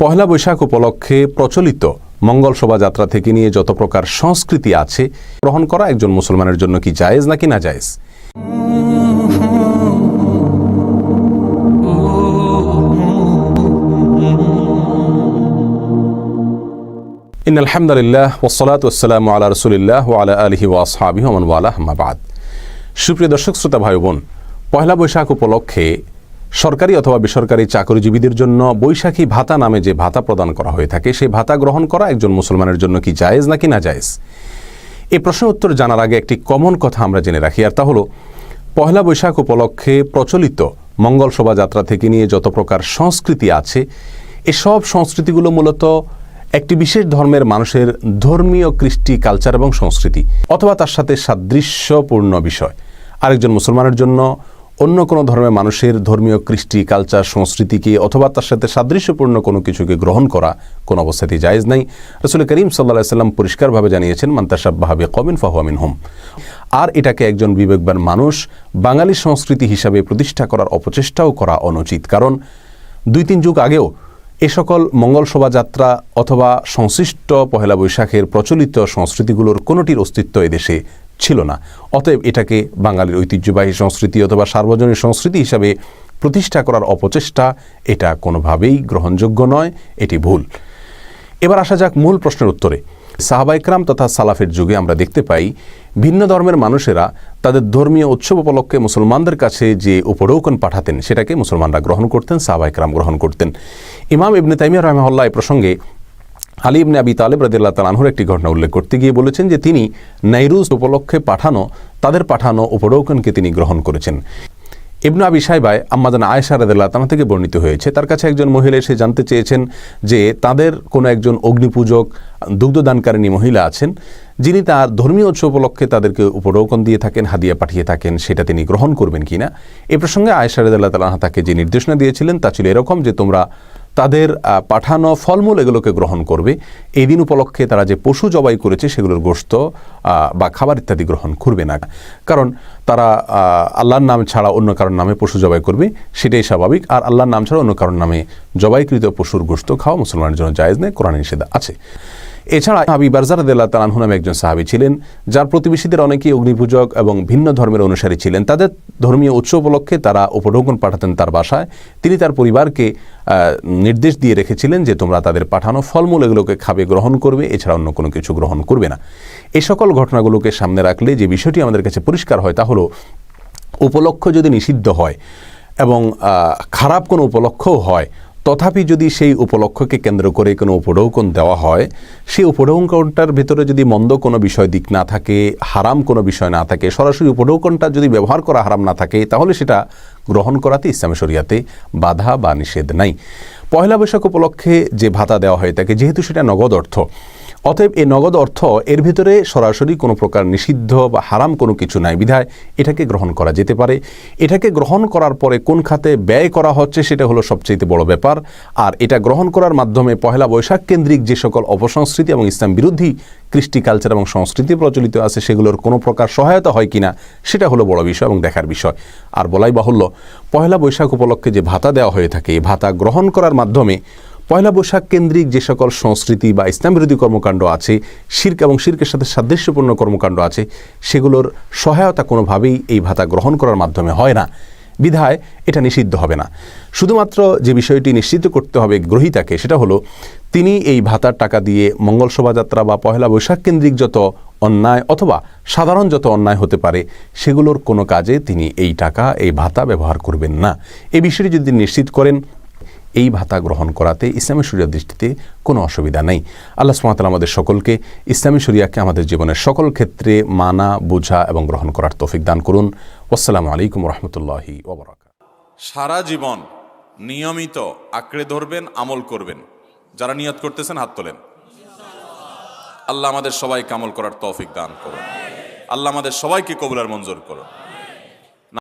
পহেলা বৈশাখ উপলক্ষে প্রচলিত মঙ্গল শোভাযাত্রা থেকে নিয়ে যত প্রকার সংস্কৃতি আছে গ্রহণ করা একজন মুসলমানের জন্য কি জায়েজ নাকি না জায়েজ? ইন্নাল হামদুলিল্লাহ ওয়াসসালাতু ওয়াসসালামু আলা রাসূলিল্লাহ ওয়া আলা আলিহি ওয়া আসহাবিহি ওয়া মান ওয়ালাহ, আম্মা বাদ। সুপ্রিয় দর্শক শ্রোতা ভাই বোন, পহেলা বৈশাখ উপলক্ষে সরকারি অথবা বেসরকারি চাকরিজীবীদের জন্য বৈশাখী ভাতা নামে যে ভাতা প্রদান করা হয়ে থাকে, সেই ভাতা গ্রহণ করা একজন মুসলমানের জন্য কি জায়েজ নাকি না জায়েজ? এই প্রশ্নের উত্তর জানার আগে একটি কমন কথা আমরা জেনে রাখি, আর তা হলো পহেলা বৈশাখ উপলক্ষে প্রচলিত মঙ্গল শোভাযাত্রা থেকে নিয়ে যত প্রকার সংস্কৃতি আছে, এসব সংস্কৃতিগুলো মূলত একটি বিশেষ ধর্মের মানুষের ধর্মীয় কৃষ্টি, কালচার এবং সংস্কৃতি অথবা তার সাথে সাদৃশ্যপূর্ণ বিষয়। আরেকজন মুসলমানের জন্য অন্য কোনো ধর্মের মানুষের ধর্মীয় কৃষ্টি, কালচার, সংস্কৃতিকে অথবা তার সাথে সাদৃশ্যপূর্ণ কোনো কিছুকে গ্রহণ করা কোনো অবস্থাতেই জায়েজ নাই। রাসূল করিম সাল্লাল্লাহু আলাইহি ওয়াসাল্লাম পরিষ্কারভাবে জানিয়েছেন, মান তাশাব্বাহা বিকওমিন ফাহুয়া মিনহুম। আর এটাকে একজন বিবেকবান মানুষ বাঙালি সংস্কৃতি হিসাবে প্রতিষ্ঠা করার অপচেষ্টাও করা অনুচিত। কারণ 2-3 যুগ আগেও এ সকল মঙ্গল শোভাযাত্রা অথবা সংশ্লিষ্ট পহেলা বৈশাখের প্রচলিত সংস্কৃতিগুলোর কোনোটির অস্তিত্ব এদেশে ছিল না। অতএব এটাকে বাঙালির ঐতিহ্যবাহী সংস্কৃতি অথবা সার্বজনীন সংস্কৃতি হিসাবে প্রতিষ্ঠা করার অপচেষ্টা, এটা কোনোভাবেই গ্রহণযোগ্য নয়, এটি ভুল। এবার আসা যাক মূল প্রশ্নের উত্তরে। সাহাবা ইকরাম তথা সালাফের যুগে আমরা দেখতে পাই ভিন্ন ধর্মের মানুষেরা তাদের ধর্মীয় উৎসব উপলক্ষে মুসলমানদের কাছে যে উপঢৌকন পাঠাতেন, সেটাকে মুসলমানরা গ্রহণ করতেন, সাহাবা ইকরাম গ্রহণ করতেন। ইমাম ইবনে তাইমিয়া রাহিমাহুল্লাহ এই প্রসঙ্গে আলী ইবনে আবি তালেব রাদিয়াল্লাহু তাআলা আনহুর একটি ঘটনা উল্লেখ করতে গিয়ে বলেছেন যে তিনি নাইরুজ উপলক্ষে তাদের পাঠানো উপঢৌকনকে তিনি গ্রহণ করেছেন। ইবনে আবি শাইবায় আম্মাজান আয়েশা রাদিয়াল্লাহু তাআলা থেকে বর্ণিত হয়েছে, তার কাছে একজন মহিলা এসে জানতে চেয়েছেন যে তাদের কোনো একজন অগ্নিপূজক, দুগ্ধদানকারিণী মহিলা আছেন, যিনি তার ধর্মীয় উৎসব উপলক্ষে তাদেরকে উপঢৌকন দিয়ে থাকেন, হাদিয়া পাঠিয়ে থাকেন, সেটা তিনি গ্রহণ করবেন কিনা। এ প্রসঙ্গে আয়েশা রাদিয়াল্লাহু তাআলা তাকে যে নির্দেশনা দিয়েছিলেন তা ছিল এরকম যে তোমরা তাদের পাঠানো ফলমূল এগুলোকে গ্রহণ করবে। এই দিন উপলক্ষে তারা যে পশু জবাই করেছে সেগুলোর গোশত বা খাবার ইত্যাদি গ্রহণ করবে না, কারণ তারা আল্লাহর নাম ছাড়া অন্য কারোর নামে পশু জবাই করবে, সেটাই স্বাভাবিক। আর আল্লাহর নাম ছাড়া অন্য কারোর নামে জবাইকৃত পশুর গোশত খাওয়া মুসলমানের জন্য জায়েজ নেই, কোরআনে নিষেধ আছে। এছাড়া আবি বারজা রাদিয়াল্লাহু তাআলা আনহু নামে একজন সাহাবী ছিলেন, যার প্রতিবেশীদের অনেকেই অগ্নিপূজক এবং ভিন্ন ধর্মের অনুসারী ছিলেন। তাদের ধর্মীয় উৎসব উপলক্ষে তারা উপঢৌকন পাঠাতেন তার বাসায়। তিনি তার পরিবারকে নির্দেশ দিয়ে রেখেছিলেন যে তোমরা তাদের পাঠানো ফলমূল এগুলোকে খাবে, গ্রহণ করবে, এছাড়া অন্য কোনো কিছু গ্রহণ করবে না। এই সকল ঘটনাগুলোকে সামনে রাখলে যে বিষয়টি আমাদের কাছে পরিষ্কার হয় তা হলো, উপলক্ষ যদি নিষিদ্ধ হয় এবং খারাপ কোনো উপলক্ষও হয়, তথাপি যদি সেই উপলক্ষকে কেন্দ্র করে কোনো উপঢৌকন দেওয়া হয়, সেই উপঢৌকনটার ভেতরে যদি মন্দ কোনো বিষয় দিক না থাকে, হারাম কোনো বিষয় না থাকে, সরাসরি উপঢৌকনটা যদি ব্যবহার করা হারাম না থাকে, তাহলে সেটা গ্রহণ করাতে ইসলামী শরিয়াতে বাধা বা নিষেধ নাই। পহেলা বৈশাখ উপলক্ষে যে ভাতা দেওয়া হয় থাকে, যেহেতু সেটা নগদ অর্থ, অতএব এই নগদ অর্থ এর ভিতরে সরাসরি কোনো প্রকার নিষিদ্ধ বা হারাম কোনো কিছু নাই, বিধায় এটাকে গ্রহণ করা যেতে পারে। এটাকে গ্রহণ করার পরে কোন খাতে ব্যয় করা হচ্ছে সেটা হলো সবচেয়ে বড় ব্যাপার। আর এটা গ্রহণ করার মাধ্যমে পহেলা বৈশাখ কেন্দ্রিক যে সকল অপসংস্কৃতি এবং ইসলাম বিরোধী কৃষ্টি, কালচার এবং সংস্কৃতি প্রচলিত আছে, সেগুলোর কোনো প্রকার সহায়তা হয় কিনা সেটা হলো বড় বিষয় এবং দেখার বিষয়। আর বলাই বাহুল্য, পহেলা বৈশাখ উপলক্ষে যে ভাতা দেওয়া হয়ে থাকে, এই ভাতা গ্রহণ করার মাধ্যমে পয়লা বৈশাখ কেন্দ্রিক যে সকল সংস্কৃতি বা ইসলাম বিরোধী কর্মকাণ্ড আছে, শিরক এবং শিরকের সাথে সাদৃশ্যপূর্ণ কর্মকাণ্ড আছে, সেগুলোর সহায়তা কোনোভাবেই এই ভাতা গ্রহণ করার মাধ্যমে হয় না, বিধায় এটা নিষিদ্ধ হবে না। শুধুমাত্র যে বিষয়টি নিশ্চিত করতে হবে গ্রহীতাকে, সেটা হলো তিনি এই ভাতার টাকা দিয়ে মঙ্গল শোভাযাত্রা বা পহেলা বৈশাখ কেন্দ্রিক যত অন্যায় অথবা সাধারণ যত অন্যায় হতে পারে, সেগুলোর কোনো কাজে তিনি এই টাকা, এই ভাতা ব্যবহার করবেন না। এই বিষয়টি যদি নিশ্চিত করেন, এই ভাতা গ্রহণ করাতে ইসলামী শরিয়ার দৃষ্টিতে কোনো অসুবিধা নেই। আল্লাহ সুবহানাহু ওয়া তাআলা আমাদের সকলকে ইসলামী শরিয়াকে আমাদের জীবনের সকল ক্ষেত্রে মানা, বোঝা এবং গ্রহণ করার তৌফিক দান করুন। আসসালামু আলাইকুম ওয়া রাহমাতুল্লাহি ওয়া বারাকাতুহু। সারা জীবন নিয়মিত আঁকড়ে ধরবেন, আমল করবেন। যারা নিয়ত করতেছেন হাত তোলেন। আল্লাহ আমাদের সবাইকে আমল করার তৌফিক দান করুন। আল্লাহ আমাদের সবাইকে কবুল আর মঞ্জুর করুন।